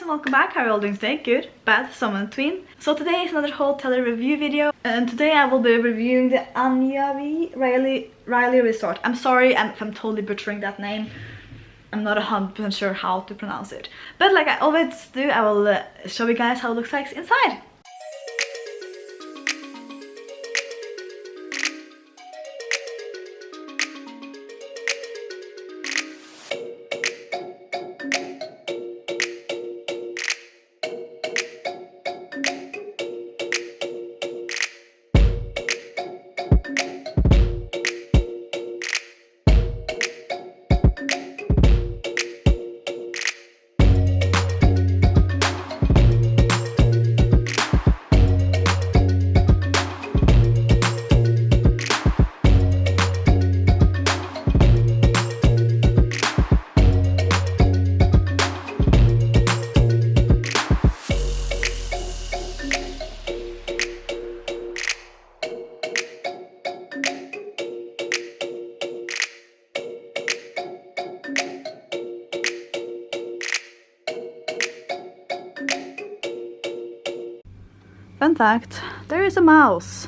and welcome back. How are you all doing today? Good, bad, somewhere in between. So today is another hotel review video, and today I will be reviewing the Anyavee Railay Resort. I'm sorry if I'm totally butchering that name. I'm not 100% sure how to pronounce it, but like I always do, I will show you guys how it looks like inside. Fun fact, there is a mouse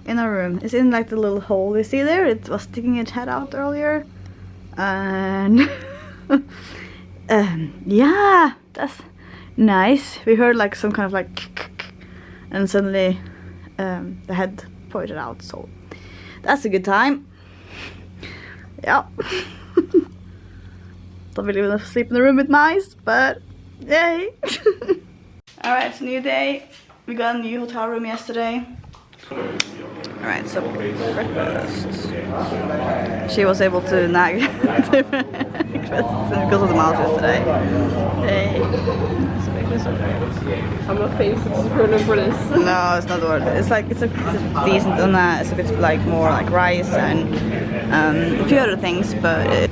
in our room. It's in like the little hole you see there. It was sticking its head out earlier. And yeah, that's nice. We heard like some kind of like and suddenly the head pointed out, so that's a good time. Yeah. Don't really want to sleep in the room with mice, but yay. Alright, it's a new day. We got a new hotel room yesterday. Alright, so breakfast. She was able to nag different requests because of the mouse yesterday. Hey. I'm not paying $6 for this. No, it's not worth it. It's like it's a decent on that. It's a bit like more like rice and a few other things, but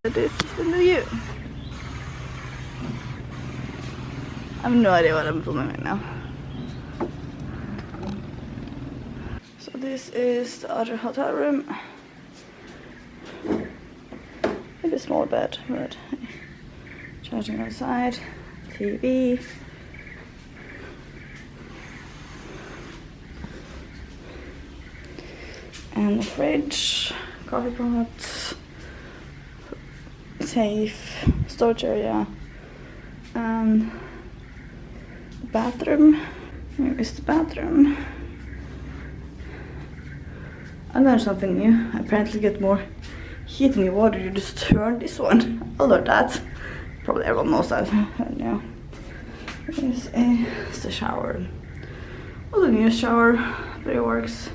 this is the view. I have no idea what I'm filming right now. So this is the other hotel room. Maybe a small bed, but charging outside, TV. And a fridge, coffee pot. Safe storage area and bathroom. Here is the bathroom. I learned something new. Apparently get more heat in your water, you just turn this one. I learned that. Probably everyone knows that. Yeah. Here's the shower. Well, the new shower, but it works.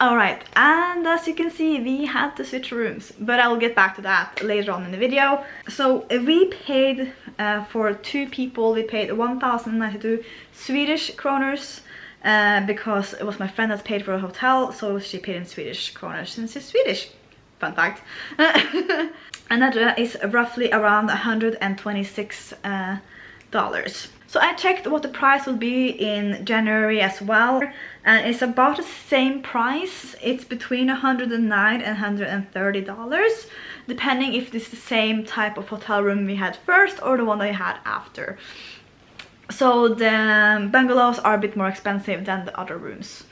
Alright, and as you can see, we had to switch rooms, but I'll get back to that later on in the video. So we paid for 2 people, we paid 1,092 Swedish kroners because it was my friend that paid for a hotel, so she paid in Swedish kroners since she's Swedish. Fun fact. And that is roughly around $126. So I checked what the price will be in January as well, and it's about the same price. It's between $109 and $130, depending if this is the same type of hotel room we had first or the one that we had after. So the bungalows are a bit more expensive than the other rooms.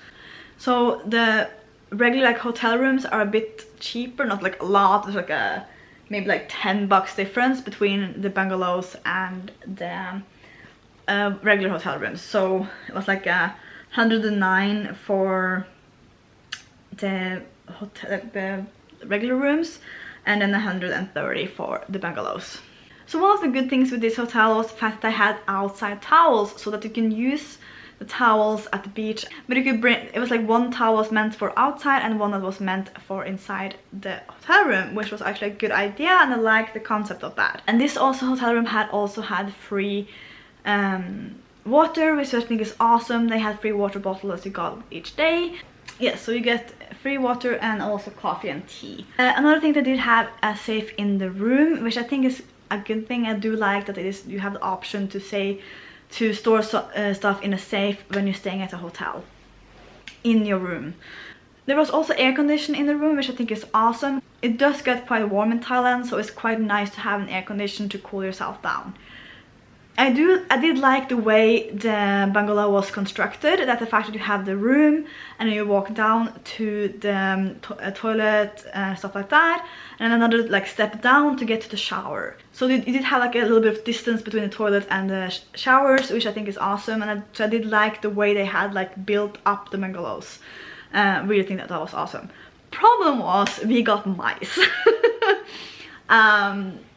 So the regular like hotel rooms are a bit cheaper, not like a lot. There's like a maybe like $10 difference between the bungalows and the regular hotel rooms. So it was like 109 for the regular rooms and then 130 for the bungalows. So one of the good things with this hotel was the fact that I had outside towels, so that you can use the towels at the beach, but you could bring, it was like one towel was meant for outside and one that was meant for inside the hotel room, which was actually a good idea, and I liked the concept of that. And this also hotel room also had free water, which I think is awesome. They had free water bottles you got each day. Yeah, so you get free water and also coffee and tea. Another thing, they did have a safe in the room, which I think is a good thing. I do like that you have the option to store stuff in a safe when you're staying at a hotel in your room. There was also air conditioning in the room, which I think is awesome. It does get quite warm in Thailand, so it's quite nice to have an air conditioner to cool yourself down. I did like the way the bungalow was constructed, that the fact that you have the room and you walk down to the toilet and stuff like that, and another like step down to get to the shower. So you did have like a little bit of distance between the toilet and the showers, which I think is awesome. And I did like the way they had like built up the bungalows. Really think that was awesome. Problem was, we got mice.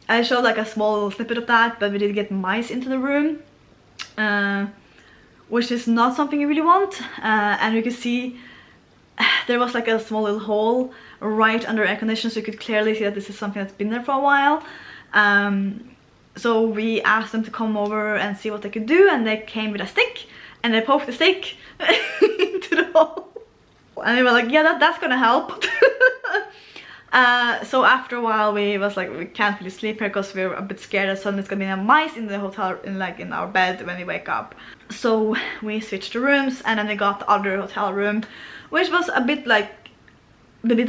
I showed like a small little snippet of that, but we did get mice into the room, which is not something you really want. And you can see there was like a small little hole right under air conditioning, so you could clearly see that this is something that's been there for a while. So we asked them to come over and see what they could do, and they came with a stick and they poked the stick into the hole. And we were like, yeah, that's gonna help. So after a while we was like, we can't really sleep here because we were a bit scared that suddenly it's gonna be a mice in the hotel, in our bed when we wake up. So we switched the rooms, and then we got the other hotel room, which was a bit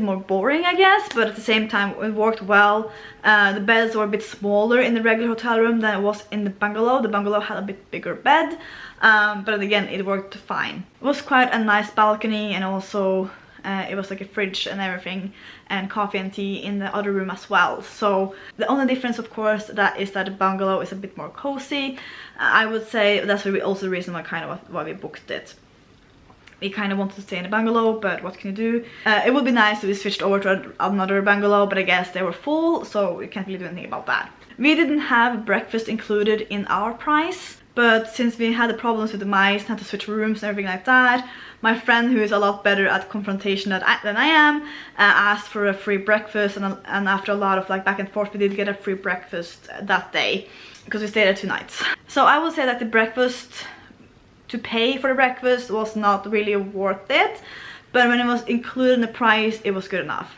more boring, I guess, but at the same time it worked well. The beds were a bit smaller in the regular hotel room than it was in the bungalow. The bungalow had a bit bigger bed, but again it worked fine. It was quite a nice balcony, and also it was like a fridge and everything, and coffee and tea in the other room as well. So the only difference, of course, is that the bungalow is a bit more cozy. I would say that's also the reason why we booked it. We kind of wanted to stay in a bungalow, but what can you do? It would be nice if we switched over to another bungalow, but I guess they were full, so we can't really do anything about that. We didn't have breakfast included in our price, but since we had the problems with the mice and had to switch rooms and everything like that, my friend, who is a lot better at confrontation than I am, asked for a free breakfast, and after a lot of like back and forth, we did get a free breakfast that day, because we stayed there 2 nights. So I would say that the breakfast, to pay for the breakfast, was not really worth it, but when it was included in the price, it was good enough.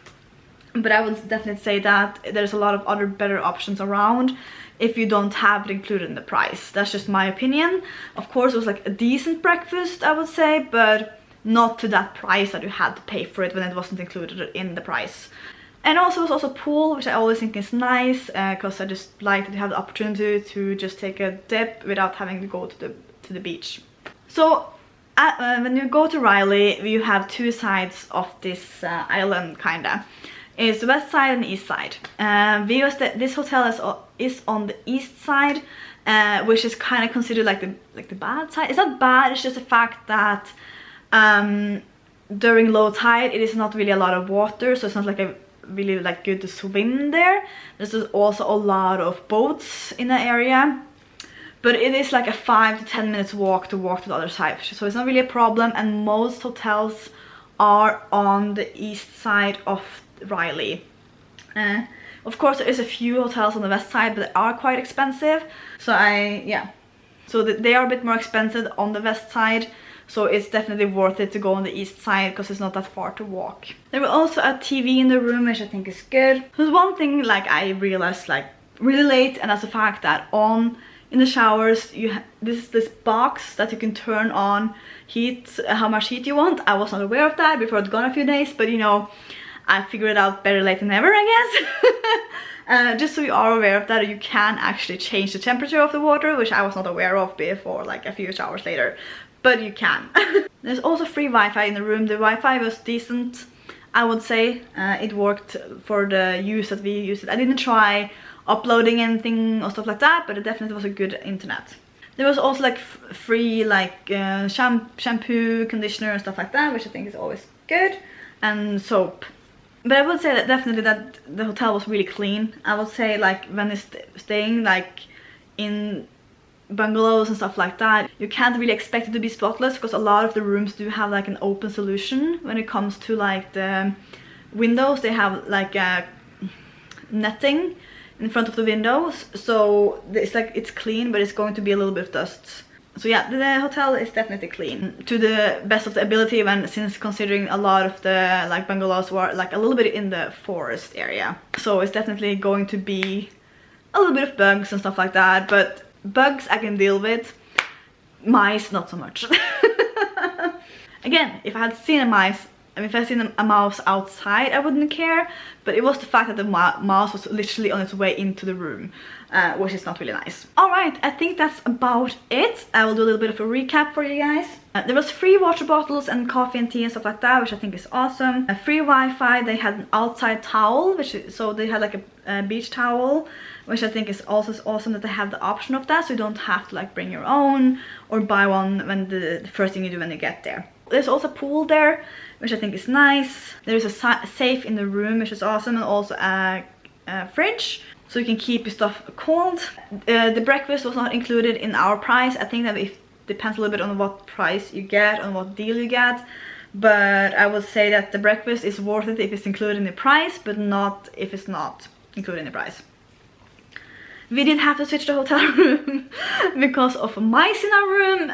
But I would definitely say that there's a lot of other better options around if you don't have it included in the price. That's just my opinion. Of course, it was like a decent breakfast, I would say, but not to that price that you had to pay for it when it wasn't included in the price. And also, it was also a pool, which I always think is nice, because I just like that you have the opportunity to just take a dip without having to go to the beach. So when you go to Railay, you have 2 sides of this island, kinda. It's the west side and the east side. This hotel is on the east side, which is kind of considered like the bad side. It's not bad, it's just the fact that during low tide it is not really a lot of water, so it's not like really like good to swim there. There's also a lot of boats in the area, but it is like a 5 to 10 minutes walk to the other side, so it's not really a problem. And most hotels are on the east side of Railay. Of course, there is a few hotels on the west side, but they are quite expensive. So they are a bit more expensive on the west side, so it's definitely worth it to go on the east side because it's not that far to walk. There was also a TV in the room, which I think is good. There's one thing like I realized like really late, and that's the fact that in the showers this box that you can turn on heat, how much heat you want. I was not aware of that before. It's gone a few days, but you know, I figured it out better late than never, I guess. Just so you are aware of that, you can actually change the temperature of the water, which I was not aware of before, like a few showers later, but you can. There's also free Wi-Fi in the room. The Wi-Fi was decent, I would say. It worked for the use that we used it. I didn't try uploading anything or stuff like that, but it definitely was a good internet. There was also like free like shampoo, conditioner and stuff like that, which I think is always good, and soap. But I would say that definitely that the hotel was really clean. I would say like when it's staying like in bungalows and stuff like that, you can't really expect it to be spotless because a lot of the rooms do have like an open solution when it comes to like the windows. They have like a netting in front of the windows, so it's like it's clean, but it's going to be a little bit of dust. So yeah, the hotel is definitely clean to the best of the ability, since considering a lot of the like bungalows were like a little bit in the forest area. So it's definitely going to be a little bit of bugs and stuff like that, but bugs I can deal with. Mice, not so much. Again, if I had seen a mouse, if I had seen a mouse outside, I wouldn't care, but it was the fact that the mouse was literally on its way into the room, which is not really nice. Alright, I think that's about it. I will do a little bit of a recap for you guys. There was free water bottles and coffee and tea and stuff like that, which I think is awesome. Free Wi-Fi, they had an outside towel, so they had like a beach towel, which I think is also awesome that they have the option of that, so you don't have to like bring your own or buy one when the first thing you do when you get there. There's also a pool there, which I think is nice. There's a safe in the room, which is awesome, and also a fridge, so you can keep your stuff cold. The breakfast was not included in our price. I think that it depends a little bit on what price you get, on what deal you get. But I would say that the breakfast is worth it if it's included in the price, but not if it's not included in the price. We did have to switch the hotel room because of mice in our room,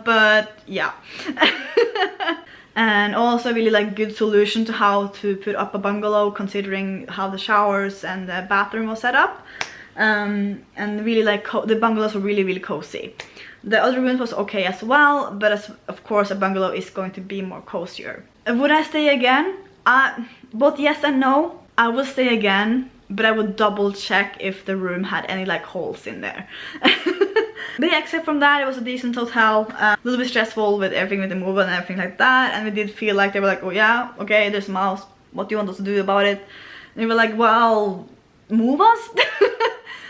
but yeah. And also really like good solution to how to put up a bungalow, considering how the showers and the bathroom was set up. And really like the bungalows were really cozy. The other rooms was okay as well, but of course a bungalow is going to be more cozier. Would I stay again? Both yes and no. I would stay again, but I would double check if the room had any like holes in there. But yeah, except from that, it was a decent hotel. A little bit stressful with everything with the move and everything like that, and we did feel like they were like, oh yeah, okay, there's a mouse, what do you want us to do about it? And we were like, well, move us.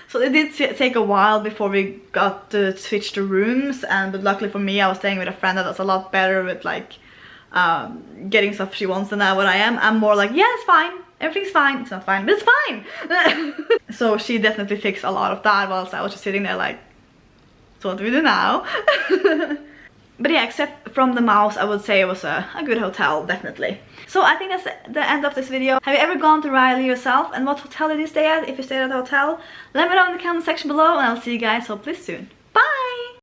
So it did take a while before we got to switch the rooms, but luckily for me, I was staying with a friend that was a lot better with like getting stuff she wants than what I am. I'm more like, yeah, it's fine, everything's fine. It's not fine, but it's fine. So she definitely fixed a lot of that, whilst I was just sitting there like, so what do we do now? But yeah, except from the mouse, I would say it was a good hotel, definitely. So I think that's the end of this video. Have you ever gone to Railay yourself? And what hotel did you stay at? If you stayed at a hotel, let me know in the comment section below, and I'll see you guys hopefully soon.